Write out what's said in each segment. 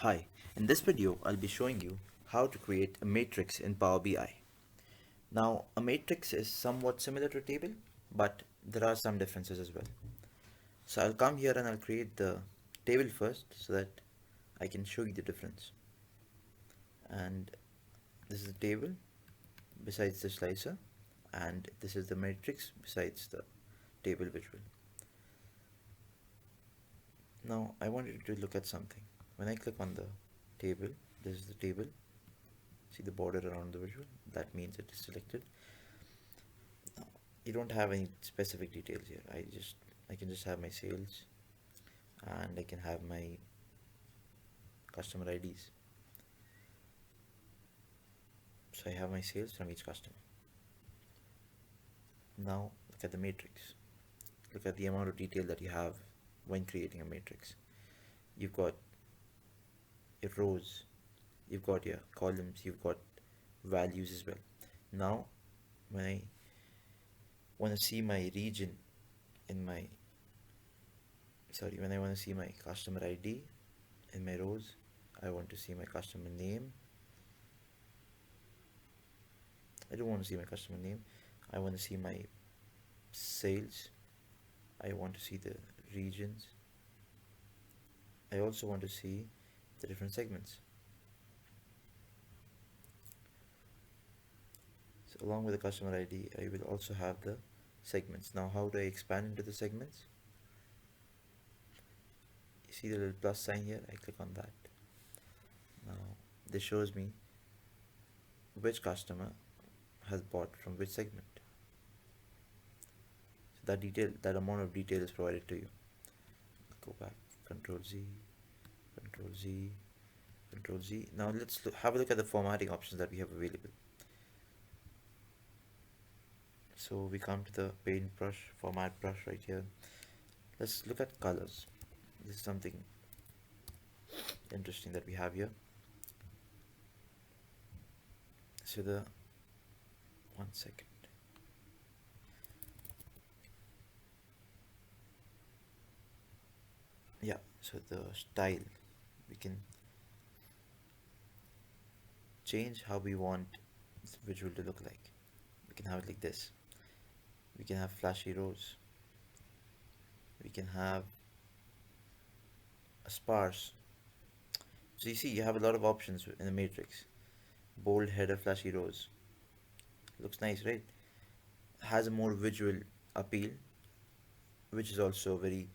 Hi, in this video I'll be showing you how to create a matrix in Power BI. Now a matrix is somewhat similar to a table, but there are some differences as well. So I'll come here and I'll create the table first so that I can show you the difference. And this is the table besides the slicer, and this is the matrix besides the table visual. Now I wanted to look at something. When I click on the table, this is the table. See the border around the visual? That means it is selected. Now, you don't have any specific details here. I can just have my sales, and I can have my customer IDs. So I have my sales from each customer. Now look at the matrix. Look at the amount of detail that you have when creating a matrix. You've got your rows, you've got your columns, you've got values as well. Now when I want to see my region in my when I want to see my customer ID in my rows, I want to see my customer name. I don't want to see my customer name. I want to see my sales. I want to see the regions. I also want to see the different segments. So along with the customer ID, I will also have the segments. Now how do I expand into the segments? You see the little plus sign here? I click on that. Now this shows me which customer has bought from which segment. So that amount of detail is provided to you. Go back, Control Z, Control Z, Control Z. Now let's have a look at the formatting options that we have available. So we come to the paintbrush, format brush right here. Let's look at colors. This is something interesting that we have here. So one second. Yeah, so the style, we can change how we want this visual to look like. We can have it like this. We can have flashy rows. We can have a sparse. So you see, you have a lot of options in the matrix. Bold header, flashy rows. Looks nice, right? Has a more visual appeal, which is also a very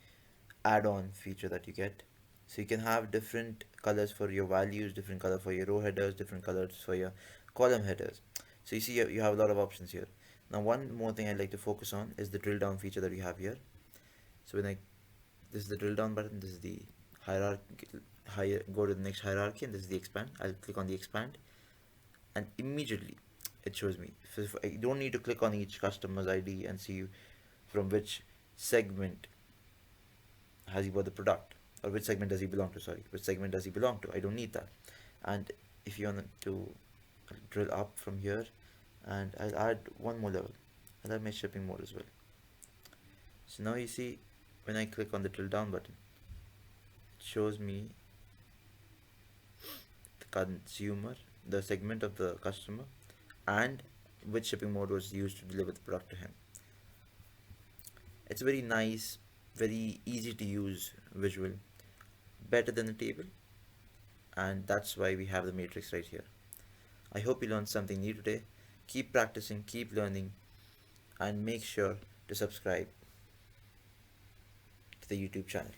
add-on feature that you get. So you can have different colors for your values, different color for your row headers, different colors for your column headers. So you see you have a lot of options here. Now one more thing I'd like to focus on is the drill down feature that we have here. So this is the drill down button, this is the hierarchy, go to the next hierarchy, and this is the expand. I'll click on the expand, and immediately it shows me. If I don't need to click on each customer's ID and see from which segment has he bought the product, or which segment does he belong to, which segment does he belong to. I don't need that. And if you want to drill up from here, and I'll add one more level, I'll add my shipping mode as well. So now you see, when I click on the drill down button, it shows me the consumer, the segment of the customer, and which shipping mode was used to deliver the product to him. It's very nice, very easy to use visual, better than the table, and that's why we have the matrix right here. I hope you learned something new today. Keep practicing, keep learning, and make sure to subscribe to the YouTube channel.